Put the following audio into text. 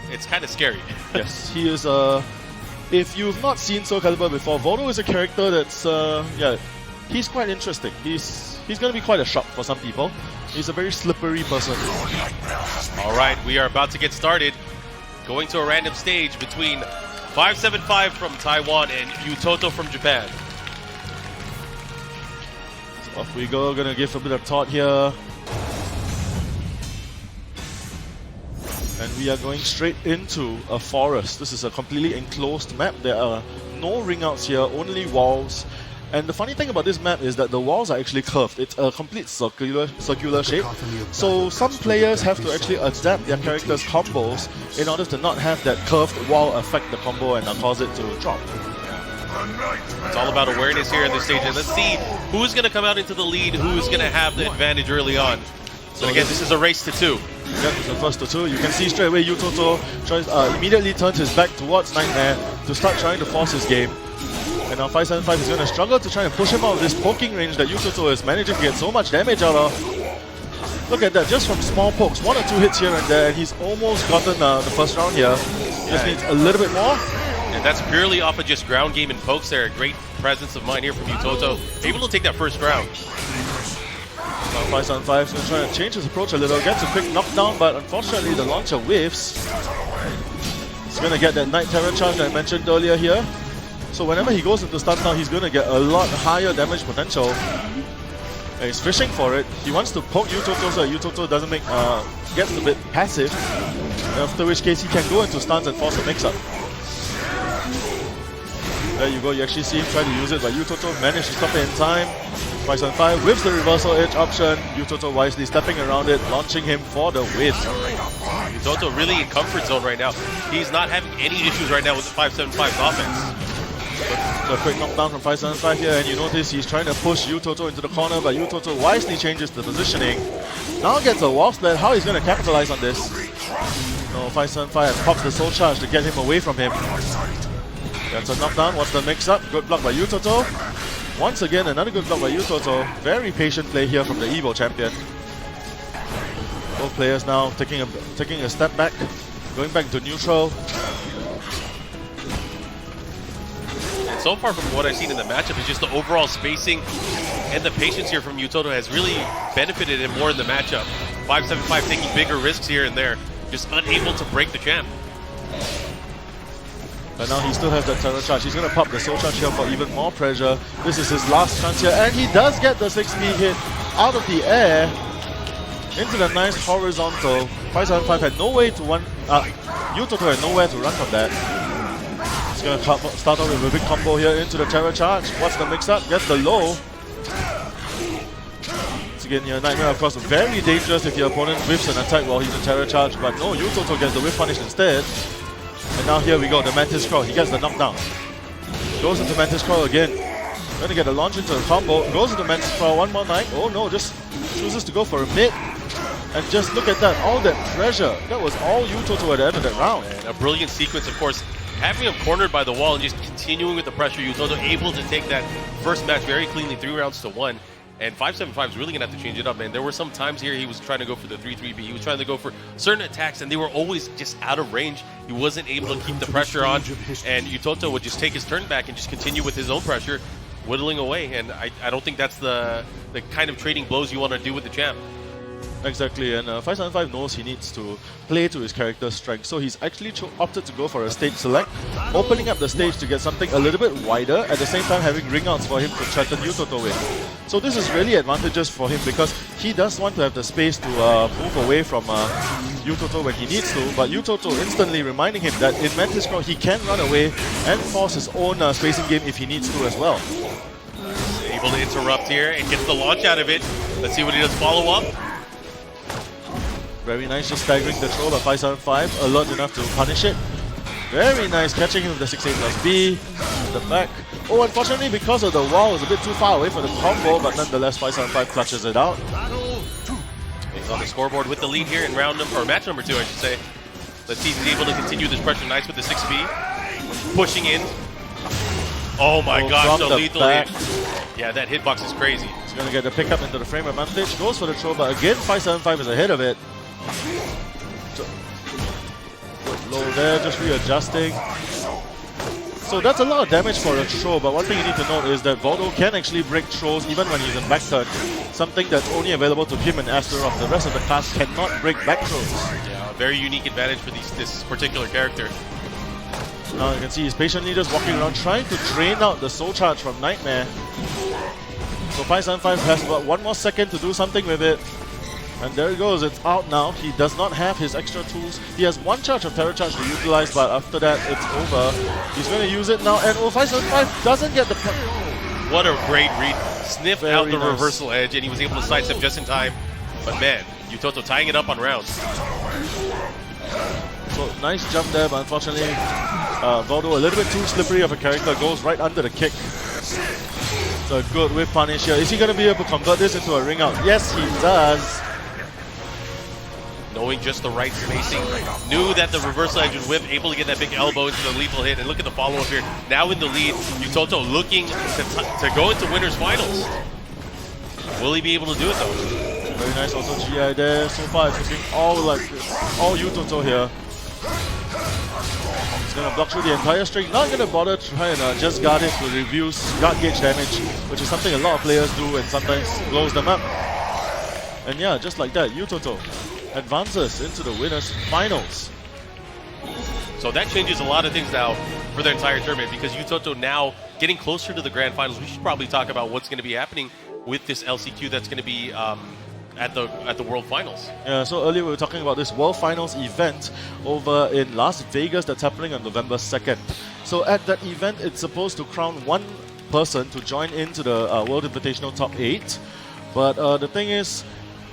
it's kind of scary. Yes, he is if you've not seen Soul Calibur before, Vodo is a character that's yeah, he's quite interesting. He's going to be quite a shock for some people. He's a very slippery person. All right, we are about to get started. Going to a random stage between 575 from Taiwan and Yuttoto from Japan. So off we go, gonna give a bit of thought here. And we are going straight into a forest. This is a completely enclosed map. There are no ring outs here, only walls. And the funny thing about this map is that the walls are actually curved. It's a complete circular shape. So some players have to actually adapt their characters' combos in order to not have that curved wall affect the combo and cause it to drop. It's all about awareness here in this stage. And let's see who's going to come out into the lead, who's going to have the advantage early on. So again, this is a race to 2. Yep, it's the first to 2. You can see straight away Yuttoto immediately turns his back towards Nightmare to start trying to force his game. And now 575 is going to struggle to try and push him out of this poking range that Yuttoto is managing to get so much damage out of. Look at that, just from small pokes, 1 or 2 hits here and there, and he's almost gotten the first round here. Just needs a little bit more. And that's purely off of just ground game and pokes there. A great presence of mind here from Yuttoto. Able to take that first round. Now 575 is going to try and change his approach a little, gets a quick knockdown, but unfortunately the launcher whiffs. He's going to get that Night Terror charge that I mentioned earlier here. So whenever he goes into stun now, he's going to get a lot higher damage potential. And he's fishing for it. He wants to poke Yuttoto so that Yuttoto doesn't gets a bit passive. After which case he can go into stuns and force a mix-up. There you go, you actually see him try to use it, but Yuttoto managed to stop it in time. 575 whips the reversal edge option. Yuttoto wisely stepping around it, launching him for the win. Yuttoto really in comfort zone right now. He's not having any issues right now with the 575's offense. So a quick knockdown from 575 here, and you notice he's trying to push Yuttoto into the corner, but Yuttoto wisely changes the positioning. Now gets a wall split. How he's going to capitalize on this? No, 575 pops the soul charge to get him away from him. That's a knockdown. What's the mix-up? Good block by Yuttoto. Once again, another good block by Yuttoto. Very patient play here from the Evo champion. Both players now taking a step back, going back to neutral. And so far from what I've seen in the matchup is just the overall spacing and the patience here from Yuttoto has really benefited him more in the matchup. 575 taking bigger risks here and there, just unable to break the champ. But now he still has that terror charge. He's going to pop the soul charge here for even more pressure. This is his last chance here, and he does get the 6-speed hit out of the air into the nice horizontal. 575 had no way to run. Yuttoto had nowhere to run from that. He's going to start off with a big combo here into the terror charge. What's the mix-up? Gets the low. Once again, your Nightmare, of course, very dangerous if your opponent whiffs an attack while he's in terror charge. But no, Yuttoto gets the whiff punish instead. And now here we go, the Mantis Crawl. He gets the knockdown. Goes into Mantis Crawl again. Gonna get a launch into a combo. Goes into Mantis Crawl one more night. Oh no, just chooses to go for a mid. And just look at that, all that pressure. That was all Yuttoto at the end of that round. And a brilliant sequence, of course. Having him cornered by the wall and just continuing with the pressure, Yuttoto able to take that first match very cleanly, 3 rounds to 1. And 575 is really going to have to change it up, man. There were some times here he was trying to go for the 3-3B. He was trying to go for certain attacks, and they were always just out of range. He wasn't able to keep the pressure on, and Yuttoto would just take his turn back and just continue with his own pressure, whittling away. And I don't think that's the kind of trading blows you want to do with the champ. Exactly, and 575 knows he needs to play to his character's strength, so he's actually opted to go for a stage select, opening up the stage to get something a little bit wider, at the same time having ring outs for him to threaten Yuttoto with. So this is really advantageous for him because he does want to have the space to move away from Yuttoto when he needs to, but Yuttoto instantly reminding him that in Mantis Crawl he can run away and force his own spacing game if he needs to as well. Able to interrupt here and gets the launch out of it. Let's see what he does follow up. Very nice, just staggering the throw by 575, alert enough to punish it. Very nice, catching him with the 6A plus B, the back. Oh, unfortunately, because of the wall, it was a bit too far away for the combo, but nonetheless, 575 clutches it out. He's on the scoreboard with the lead here in match number 2, I should say. Let's see if he's able to continue this pressure. Nice with the 6B, pushing in. Oh my gosh, so lethal hit. Yeah, that hitbox is crazy. He's going to get the pickup into the frame advantage, goes for the throw, but again, 575 is ahead of it. low there, just readjusting. So that's a lot of damage for a throw, but one thing you need to note is that Voldo can actually break throws even when he's in back turn. Something that's only available to him and Astaroth. The rest of the class cannot break back throws. Yeah, a very unique advantage for this particular character. Now you can see he's patiently just walking around trying to drain out the soul charge from Nightmare. So 575 has about 1 more second to do something with it. And there it goes, it's out now. He does not have his extra tools. He has 1 charge of Terror Charge to utilize, but after that, it's over. He's going to use it now, and 575 doesn't get the... What a great read. Sniffed Very out the nice. reversal edge, and he was able to sidestep just in time. But man, Yuttoto tying it up on rounds. So nice jump there, but unfortunately, Voldo, a little bit too slippery of a character, goes right under the kick. It's a good whip punish here. Is he going to be able to convert this into a ring out? Yes, he does. Knowing just the right spacing, knew that the reversal edge would whip, able to get that big elbow into the lethal hit, and look at the follow-up here. Now in the lead, Yuttoto looking to go into winners finals. Will he be able to do it though? Very nice also GI there. So far it's looking all Yuttoto here. He's going to block through the entire string, not going to bother try and just guard it to reduce guard gauge damage, which is something a lot of players do and sometimes blows them up. And yeah, just like that, Yuttoto advances into the winners finals. So that changes a lot of things now for their entire tournament, because Yuttoto now getting closer to the grand finals. We should probably talk about what's going to be happening with this LCQ that's going to be at the World Finals. Yeah, so earlier we were talking about this World Finals event over in Las Vegas that's happening on November 2nd. So at that event, it's supposed to crown 1 person to join into the World Invitational Top 8. But the thing is,